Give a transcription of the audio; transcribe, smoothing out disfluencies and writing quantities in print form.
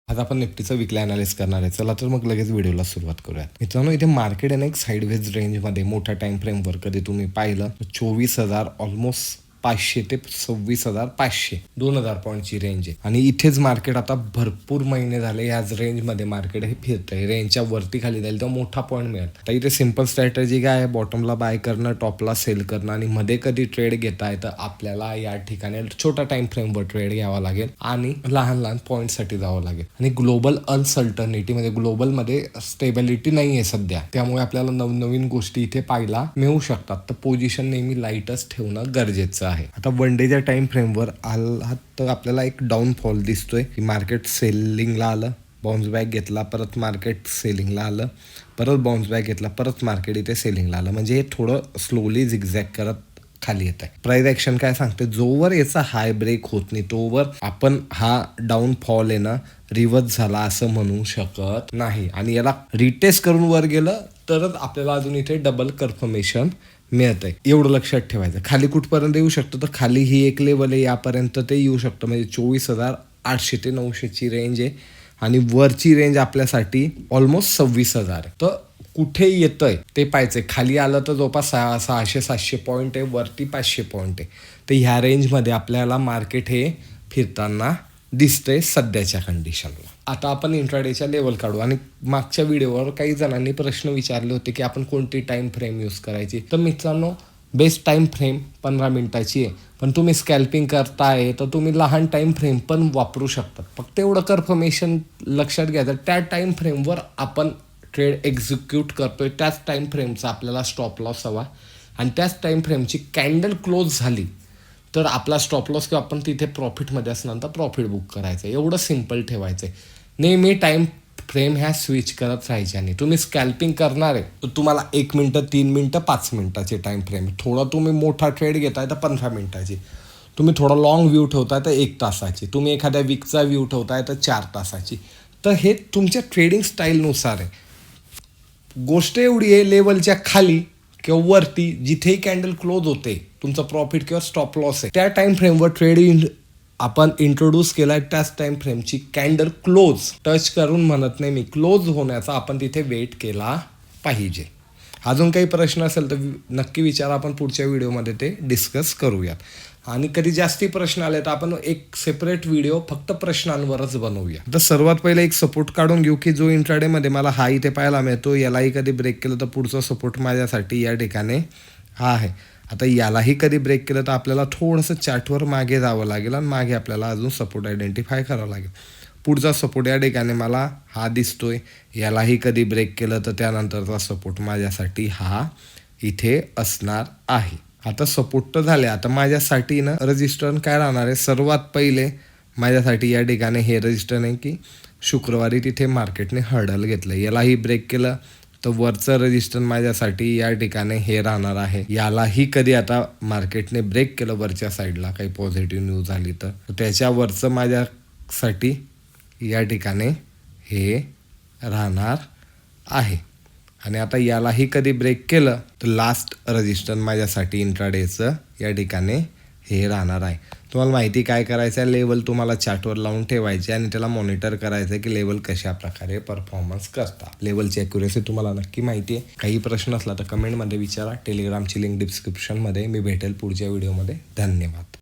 आज आपण निफ्टीचं weekly analysis करणार आहे. चला तर मग लगेच व्हिडिओला सुरुवात करूयात. मित्रांनो, इथे मार्केट आहे ना एक साईडवेज रेंजमध्ये मोठ्या टाइम फ्रेमवर कधी तुम्ही पाहिलं 24,000 ऑलमोस्ट 500 ते 26,500 2,000 पॉईंटची रेंज आहे. आणि इथेच मार्केट आता भरपूर महिने झाले याच रेंजमध्ये मार्केट हे फिरतंय. रेंजच्या वरती खाली जाईल तर मोठा पॉईंट मिळेल. तर इथे सिंपल स्ट्रॅटेजी काय आहे, बॉटमला बाय करणं, टॉपला सेल करणं आणि मध्ये कधी ट्रेड घेताय तर आपल्याला या ठिकाणी छोटा टाइम फ्रेमवर ट्रेड घ्यावा लागेल आणि लहान लहान पॉईंटसाठी जावं लागेल. आणि ग्लोबल अनसर्टनिटी म्हणजे ग्लोबलमध्ये स्टेबिलिटी नाही आहे सध्या, त्यामुळे आपल्याला नवनवीन गोष्टी इथे पाहायला मिळू शकतात. तर पोझिशन नेहमी लाईटच ठेवणं गरजेचं आहे. आता वन डेच्या टाइम फ्रेमवर आलात तर आपल्याला एक डाऊनफॉल दिसतोय की मार्केट सेलिंगला आलं, बाउन्स बॅक घेतला, परत मार्केट सेलिंगला आलं, परत बाउन्स बॅक घेतला, परत मार्केट इथे सेलिंगला आलं. म्हणजे हे थोडं स्लोली झिगझॅग करत खाली येत आहे. प्राइस ॲक्शन काय सांगते, जोवर याचा हाय ब्रेक होत नाही तोवर आपण हा डाऊनफॉल आहे ना रिव्हर्स झाला असं म्हणू शकत नाही. आणि याला रिटेस्ट करून वर गेलं तरच आपल्याला अजून इथे डबल कन्फर्मेशन मिळत आहे. एवढं लक्षात ठेवायचं. खाली कुठपर्यंत येऊ शकतं तर खाली ही एक लेवल आहे, यापर्यंत ते येऊ शकतं. म्हणजे 24,800 ते 900ची रेंज आहे आणि वरची रेंज आपल्यासाठी ऑलमोस्ट 26,000 आहे. तर कुठे येतंय ते पाहायचंय. खाली आलं तर जवळपास 600-700 पॉईंट आहे, वरती 500 पॉईंट आहे. तर ह्या रेंजमध्ये आपल्याला मार्केट हे फिरताना दिसतंय सध्याच्या कंडिशनला. आता आपण इंट्राडेच्या लेवल काढू. आणि मागच्या व्हिडिओवर काही जणांनी प्रश्न विचारले होते की आपण कोणती टाइम फ्रेम यूज करायची. तर मित्रांनो, बेस्ट टाइम फ्रेम 15 मिनिटाची आहे. पण तुम्ही स्कॅल्पिंग करताय तर तुम्ही लहान टाइम फ्रेम पण वापरू शकता. फक्त एवढं कन्फर्मेशन लक्षात घ्यायचं, त्या टाइम फ्रेमवर आपण ट्रेड एक्झिक्यूट करतोय, त्याच टाइम फ्रेमचा आपल्याला स्टॉप लॉस हवा. आणि त्याच टाइम फ्रेमची कॅन्डल क्लोज झाली तर आपला स्टॉप लॉस किंवा आपण तिथे प्रॉफिटमध्ये असणार तर प्रॉफिट बुक करायचं. एवढं सिम्पल ठेवायचं आहे. नेहमी टाइम फ्रेम ह्या स्विच करत राहायच्या नाही. तुम्ही स्कॅल्पिंग करणार आहे तर तुम्हाला 1 मिनटं, 3 मिनटं, 5 मिनटाची टाइम फ्रेम. थोडा तुम्ही मोठा ट्रेड घेताय तर 15 मिनटाची. तुम्ही थोडा लॉंग व्ह्यू ठेवताय तर 1 तासाची. तुम्ही एखाद्या वीकचा व्ह्यू ठेवताय तर 4 तासाची. तर हे तुमच्या ट्रेडिंग स्टाईलनुसार आहे. गोष्ट एवढी आहे, लेवलच्या खाली किंवा वरती जिथेही कॅन्डल क्लोज होते तुमचा प्रॉफिट किंवा स्टॉप लॉस आहे, त्या टाइम फ्रेमवर ट्रेड आपण इंट्रोड्यूस केलाय. त्याच टाइम फ्रेमची कॅन्डल क्लोज टच करून म्हणत नाही मी, क्लोज होण्याचा आपण तिथे वेट केला पाहिजे. अजून काही प्रश्न असेल तर नक्की विचारा, आपण पुढच्या व्हिडिओमध्ये ते डिस्कस करूयात. आणि कधी जास्ती प्रश्न आले तर आपण एक सेपरेट व्हिडिओ फक्त प्रश्नांवरच बनवूया. तर सर्वात पहिले एक सपोर्ट काढून घेऊ की जो इंट्राडेमध्ये मला हा इथे पाहायला मिळतो. यालाही कधी ब्रेक केलं तर पुढचा सपोर्ट माझ्यासाठी या ठिकाणी हा आहे. आता यालाही कधी ब्रेक केलं तर आपल्याला थोडंसं चार्टवर मागे जावं लागेल आणि मागे आपल्याला अजून सपोर्ट आयडेंटिफाय करावं लागेल. पुढचा सपोर्ट या ठिकाणी मला हा दिसतोय. यालाही कधी ब्रेक केलं तर त्यानंतरचा सपोर्ट माझ्यासाठी हा इथे असणार आहे. आता सपोर्ट तर झाले. आता माझ्यासाठी ना रजिस्टर काय राहणार आहे, सर्वात पहिले माझ्यासाठी या ठिकाणी हे रजिस्टर आहे की शुक्रवारी तिथे मार्केटने हर्डल घेतलं. यालाही ब्रेक केलं तर वरचं रजिस्टर माझ्यासाठी या ठिकाणी हे राहणार आहे. यालाही कधी आता मार्केटने ब्रेक केलं वरच्या साईडला, काही पॉझिटिव्ह न्यूज आली तर त्याच्यावरचं माझ्यासाठी या ठिकाणी हे राहणार आहे. आणि आता यालाही कधी ब्रेक केलं तर लास्ट रजिस्टर माझ्यासाठी इंट्राडेचं या ठिकाणी हे राहणार आहे. तुम्हाला माहिती काय करायचं आहे, लेवल तुम्हाला चार्टवर लावून ठेवायचे आणि त्याला मॉनिटर करायचं आहे की लेवल कशा प्रकारे परफॉर्मन्स करतात. लेवलची ॲक्युरेसी तुम्हाला नक्की माहिती आहे. काही प्रश्न असला तर कमेंटमध्ये विचारा. टेलिग्रामची लिंक डिस्क्रिप्शनमध्ये. मी भेटेल पुढच्या व्हिडिओमध्ये. धन्यवाद.